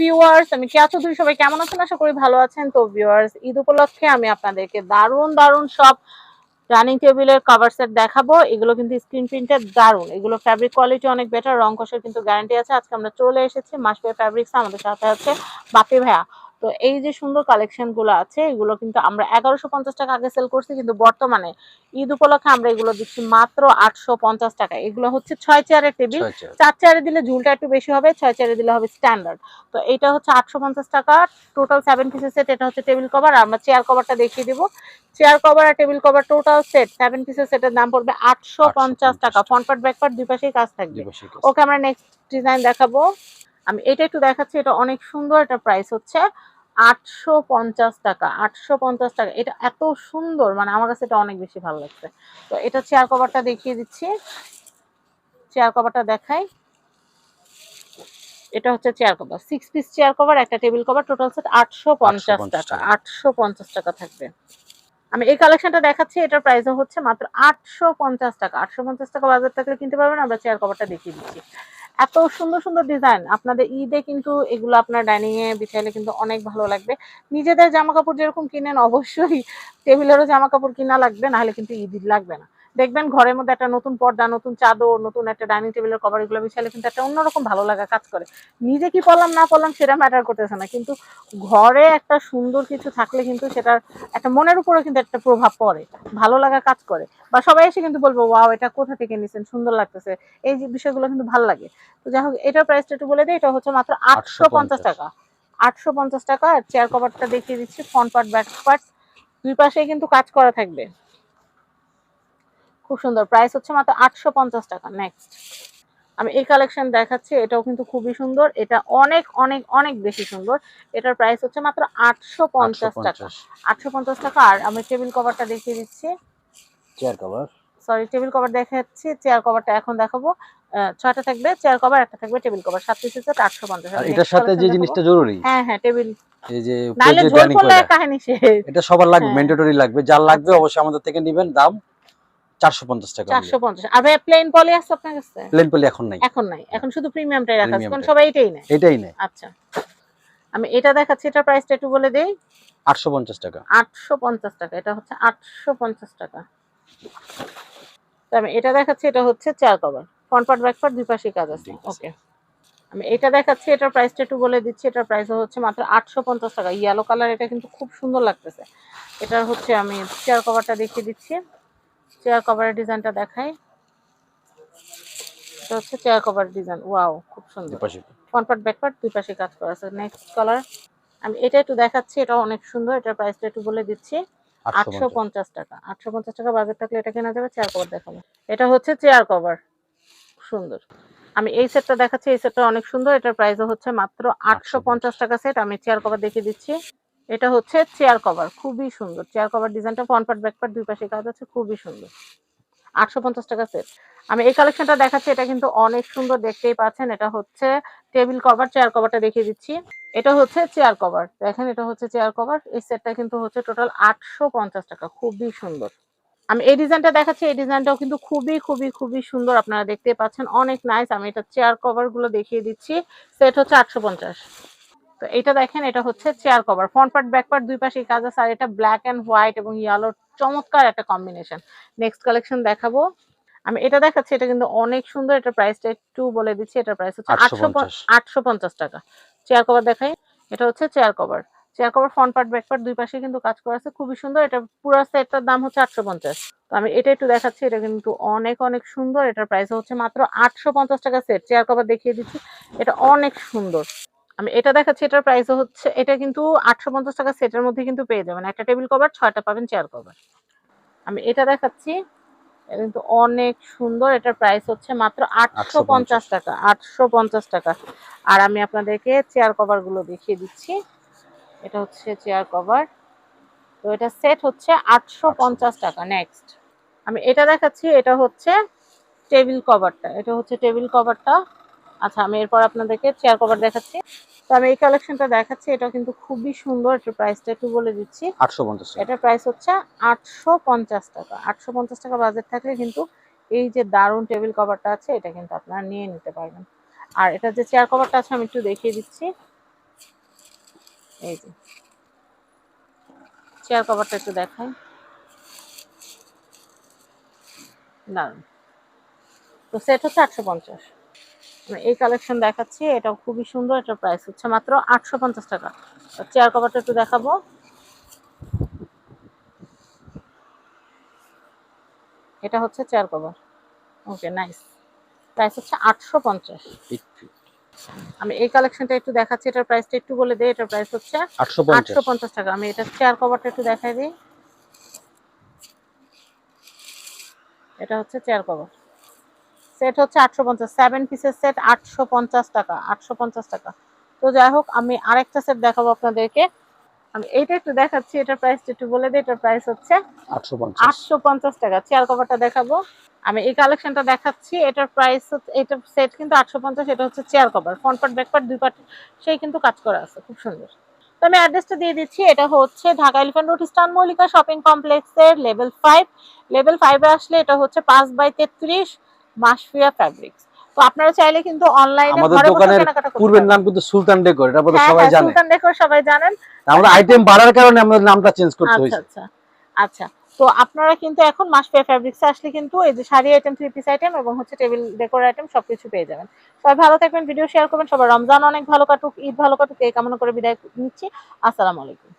Viewers, আমি কেয়া চৌধুরী। সবাই কেমন আছেন? আশা করি ভালো আছেন। তো ভিউয়ার্স, ঈদ উপলক্ষে আমি আপনাদেরকে দারুণ দারুণ সব ডাইনিং টেবিলের কভার সেট দেখাবো। এগুলো কিন্তু স্ক্রিন প্রিন্টের দারুণ, এগুলো ফ্যাব্রিক কোয়ালিটি অনেক বেটার, রং কষের কিন্তু গ্যারান্টি আছে। আজকে আমরা চলে এসেছি মাসপে ফ্যাব্রিক্স, আমাদের সাথে আছে বাপি ভাইয়া। তো এই যে সুন্দর কালেকশন গুলো আছে, এগুলো কিন্তু আমরা 1150 টাকা আগে সেল করছি, কিন্তু বর্তমানে ঈদ উপলক্ষে আমরা এগুলো দিচ্ছি মাত্র 850 টাকা। এগুলো হচ্ছে 6 চেয়ারের টেবিল, 4 চেয়ারে দিলে ঝুলটা একটু বেশি হবে, 6 চেয়ারে দিলে হবে স্ট্যান্ডার্ড। তো এটা হচ্ছে 850 টাকা, টোটাল 7 পিসের সেট। এটা হচ্ছে টেবিল কভার, আমরা চেয়ার কভারটা দেখিয়ে দিব। চেয়ার কভার আর টেবিল কভার টোটাল সেট 7 পিসের সেটের দাম পড়বে 850 টাকা। ফ্রন্ট পার্ট ব্যাক পার্ট দুই পাশেই কাজ থাকবে। ওকে, আমরা নেক্সট ডিজাইন দেখাবো। আমি এটা একটু দেখাচ্ছি, এটা অনেক সুন্দর। এটা প্রাইস হচ্ছে 850 টাকা। 850 টাকা, এটা এত সুন্দর, মানে আমার কাছে এটা অনেক বেশি ভালো লাগছে। তো এটা চেয়ার কভারটা দেখিয়ে দিচ্ছি, চেয়ার কভারটা দেখাই। এটা হচ্ছে chair cover, 6 piece chair cover, একটা টেবিল কভার, টোটাল সেট 850 টাকা। 850 টাকা থাকবে। আমি এই কালেকশনটা দেখাচ্ছি, এটার প্রাইসও হচ্ছে মাত্র 850 টাকা। 850 টাকা বাজার থাকলে কিনতে পারবেন। আমরা চেয়ার কভারটা দেখিয়ে দিচ্ছি। এত সুন্দর সুন্দর ডিজাইন, আপনাদের ঈদে কিন্তু এগুলো আপনার ডাইনিং এ বিছাইলে কিন্তু অনেক ভালো লাগবে। নিজেদের জামা কাপড় যেরকম কিনেন, অবশ্যই টেবিলেরও জামা কাপড় কিনা লাগবে, না হলে কিন্তু ঈদ লাগবে না। দেখবেন ঘরের মধ্যে একটা নতুন পর্দা, নতুন চাদর, নতুন একটা ডাইনিং টেবিলের কভার, এগুলো বিছাইলে কিন্তু একটা অন্যরকম ভালো লাগা কাজ করে। নিজে কি পরলাম না পরলাম সেটা ম্যাটার করতেছে না, কিন্তু ঘরে একটা সুন্দর কিছু থাকলে কিন্তু সেটার একটা মনের উপরে কিন্তু একটা প্রভাব পড়ে, ভালো লাগা কাজ করে। বা সবাই এসে কিন্তু বলবো, ওয়াও, এটা কোথা থেকে নিছেন, সুন্দর লাগতেছে। এই যে বিষয়গুলো কিন্তু ভালো লাগে। তো যাই হোক, এটার প্রাইসটা একটু বলে দিই। এটা হচ্ছে মাত্র 850 টাকা। 850 টাকা। আর চেয়ার কভারটা দেখিয়ে দিচ্ছি, ফ্রন্ট পার্ট ব্যাক পার্ট দুই পাশেই কিন্তু কাজ করা থাকবে, খুব সুন্দর। প্রাইস হচ্ছে মাত্র 850 টাকা। নেক্সট আমি এই কালেকশন দেখাচ্ছি, এটাও কিন্তু খুবই সুন্দর, এটা অনেক অনেক অনেক বেশি সুন্দর। এটার প্রাইস হচ্ছে মাত্র 850 টাকা। 850 টাকা। আর আমি টেবিল কভারটা দেখিয়ে দিচ্ছি, chair cover, sorry table cover দেখাচ্ছি, চেয়ার কভারটা এখন দেখাবো। 6টা থাকবে চেয়ার কভার, একটা থাকবে টেবিল কভার, 7 পিসের সেট 850। আর এটার সাথে যে জিনিসটা জরুরি, হ্যাঁ হ্যাঁ, টেবিল, এই যে নাইলে প্রজেক্ট ঝোল ডাইনিং পড়লে কয়টা, কাহিনী শেষ। এটা সবার লাগবে, হ্যাঁ, ম্যান্ডেটরি লাগবে, যার লাগবে আচ্ছা, অবশ্যই আমাদের থেকে নেবেন। দাম 450 টাকা অনলি। 450। আর ভাই প্লেন পলি আছে আপনার কাছে? প্লেন পলি এখন নাই, এখন নাই, এখন শুধু প্রিমিয়ামটাই রাখা আছে, কারণ প্রিমিয়ামটা সবাই এটাই নেয়। এটাই নেই। আচ্ছা, আমি এটা দেখাচ্ছি, এটার প্রাইসটা একটু বলে দেই। 850 টাকা। 850 টাকা। এটা হচ্ছে 850 টাকা। তো আমি এটা দেখাচ্ছি, এটা হচ্ছে chair cover, front part back part দুই পাশেই কাজ আছে। ওকে, আমি এটা দেখাচ্ছি, এটার প্রাইসটা একটু বলে দিচ্ছি। এটার প্রাইস হচ্ছে মাত্র 850 টাকা। ইয়েলো কালার, এটা কিন্তু খুব সুন্দর লাগতেছে। এটার হচ্ছে আমি চেয়ার কভারটা দেখিয়ে দিচ্ছি, চেয়ার কভারের ডিজাইনটা দেখাই। এটা হচ্ছে চেয়ার কভার ডিজাইন, ওয়াও, খুব সুন্দর। ফ্রন্ট পার্ট ব্যাক পার্ট দুই পাশে কাজ করা আছে। নেক্সট কালার আমি এটা একটু দেখাচ্ছি, এটা অনেক সুন্দর। এটার প্রাইসটা একটু বলে দিচ্ছি, 850 টাকা। 850 টাকা বাজার থাকলে এটা কেনা যাবে। চেয়ার কভার দেখাবো, এটা হচ্ছে চেয়ার কভার, সুন্দর। আমি এই সেটটা দেখাচ্ছি, এই সেটটা অনেক সুন্দর। এটার প্রাইসও হচ্ছে মাত্র 850 টাকা সেট। আমি চেয়ার কভার দেখিয়ে দিচ্ছি, এটা হচ্ছে চেয়ার কভার, খুবই সুন্দর। চেয়ার কভার ডিজাইনটা ফ্রন্ট পার্ট ব্যাক পার্ট দুই পাশে কাজ আছে, খুবই সুন্দর। 850 টাকা সেট। আমি এই কালেকশনটা দেখাচ্ছি, এটা কিন্তু অনেক সুন্দর, দেখতেই পাচ্ছেন। এটা হচ্ছে টেবিল কভার, চেয়ার কভারটা দেখিয়ে দিচ্ছি। এটা হচ্ছে চেয়ার কভার, দেখেন, এটা হচ্ছে চেয়ার কভার। এই সেটটা কিন্তু হচ্ছে টোটাল 850 টাকা, খুবই সুন্দর। আমি এই ডিজাইনটা দেখাচ্ছি, এই ডিজাইনটাও কিন্তু খুবই খুবই খুবই সুন্দর, আপনারা দেখতে পাচ্ছেন, অনেক নাইস। আমি এটা চেয়ার কভার গুলো দেখিয়ে দিচ্ছি, সেট হচ্ছে 850। তো এটা দেখেন, এটা হচ্ছে chair cover, front part back part দুই পাশে কাজ আছে। আর এটা ব্ল্যাক এন্ড হোয়াইট এবং ইয়েলো, চমৎকার একটা কম্বিনেশন। নেক্সট কালেকশন দেখাবো। আমি এটা দেখাচ্ছি, এটা কিন্তু অনেক সুন্দর। এটার প্রাইসটা একটু বলে দিচ্ছি, এটার প্রাইস হচ্ছে 850 টাকা। চেয়ার কভার দেখাই, এটা হচ্ছে chair cover. Chair cover front part back part দুই পাশে কিন্তু কাজ করা আছে, খুবই সুন্দর। এটা পুরো সেটটার দাম হচ্ছে 850। তো আমি এটা একটু দেখাচ্ছি, এটা কিন্তু অনেক অনেক সুন্দর। এটার প্রাইস হচ্ছে মাত্র 850 টাকা সেট। চেয়ার কভার দেখিয়ে দিচ্ছি, এটা অনেক সুন্দর। আমি এটা দেখাচ্ছি, এটার প্রাইস হচ্ছে, এটা কিন্তু 850 টাকা সেটের মধ্যে কিন্তু পেয়ে যাবেন। একটা টেবিল কভার, 6টা পাবেন চেয়ার কভার। আমি এটা দেখাচ্ছি, এটা কিন্তু অনেক সুন্দর। এটার প্রাইস হচ্ছে মাত্র 850 টাকা। 850 টাকা। আর আমি আপনাদেরকে চেয়ার কভার গুলো দেখিয়ে দিচ্ছি, এটা হচ্ছে চেয়ার কভার। তো এটা সেট হচ্ছে 850 টাকা। নেক্সট আমি এটা দেখাচ্ছি, এটা হচ্ছে টেবিল কভারটা, এটা হচ্ছে টেবিল কভারটা। আচ্ছা, আমি এরপর আপনাদেরকে চেয়ার কভার দেখাচ্ছি। তো আমি এই কালেকশনটা দেখাচ্ছি, এটা কিন্তু খুবই সুন্দর। এটার প্রাইসটা একটু বলে দিচ্ছি, 850 টাকা। এটার প্রাইস হচ্ছে 850 টাকা। 850 টাকা বাজেট থাকলে কিন্তু এই যে দারুন টেবিল কভারটা আছে, এটা কিন্তু আপনারা নিয়ে নিতে পারবেন। আর এটা যে চেয়ার কভারটা আছে, আমি একটু দেখিয়ে দিচ্ছি, এই যে চেয়ার কভারটা একটু দেখাই, দারুন। তো সেট হচ্ছে 850। এই কালেকশন দেখাচ্ছি, এটাও খুবই সুন্দর, এটার প্রাইস হচ্ছে মাত্র 850 টাকা। চেয়ার কভারটা একটু দেখাবো, এটা হচ্ছে চেয়ার কভার। ওকে, নাইস। প্রাইস হচ্ছে 850। আমি এই কালেকশনটা একটু দেখাচ্ছি, এটার প্রাইসটা একটু বলে দেই। এটার প্রাইস হচ্ছে 850 টাকা। আমি এটা চেয়ার কভারটা একটু দেখাই দিই, এটা হচ্ছে চেয়ার কভার। সেট হচ্ছে 850, 7 পিসের সেট 850 টাকা, 850 টাকা। তো যাই হোক, আমি আরেকটা সেট দেখাবো আপনাদেরকে। আমি এইটা একটু দেখাচ্ছি, এটার প্রাইসটা একটু বলে দিই। এটার প্রাইস হচ্ছে 850 টাকা। চেয়ার কভারটা দেখাবো, আমি এই কালেকশনটা দেখাচ্ছি, এটার প্রাইস হচ্ছে, এটা সেট কিন্তু 850। এটা হচ্ছে chair cover, front part back part দুই পার্ট সেই কিন্তু কাজ করা আছে, খুব সুন্দর। তো আমি অ্যাড্রেসটা দিয়ে দিচ্ছি, এটা হচ্ছে Dhaka elephant road eastern Mallika shopping কমপ্লেক্সের লেভেল 5। লেভেল 5 এ আসলে এটা হচ্ছে 5/33 মাসফিয়া ফ্যাব্রিক্স। তো আপনারা চাইলে কিন্তু অনলাইনে ঘরে বসে কেনাকাটা করতে পারেন। পূর্বের নাম কিন্তু সুলতান ডেকোর, এটা বলে সবাই জানে। সুলতান ডেকোর সবাই জানেন। আমরা আইটেম বাড়ার কারণে আমাদের নামটা চেঞ্জ করতে হয়েছে। আচ্ছা আচ্ছা। তো আপনারা কিন্তু এখন মাসফিয়া ফ্যাব্রিক্সে আসলে কিন্তু এই যে sari item, three piece item এবং হচ্ছে টেবিল ডেকোর আইটেম সবকিছু পেয়ে যাবেন। সবাই ভালো থাকবেন, ভিডিও শেয়ার করবেন। সবার রমজান অনেক ভালো কাটুক, ঈদ ভালো কাটুক এই কামনা করে বিদায় নিচ্ছি। আসসালামু আলাইকুম।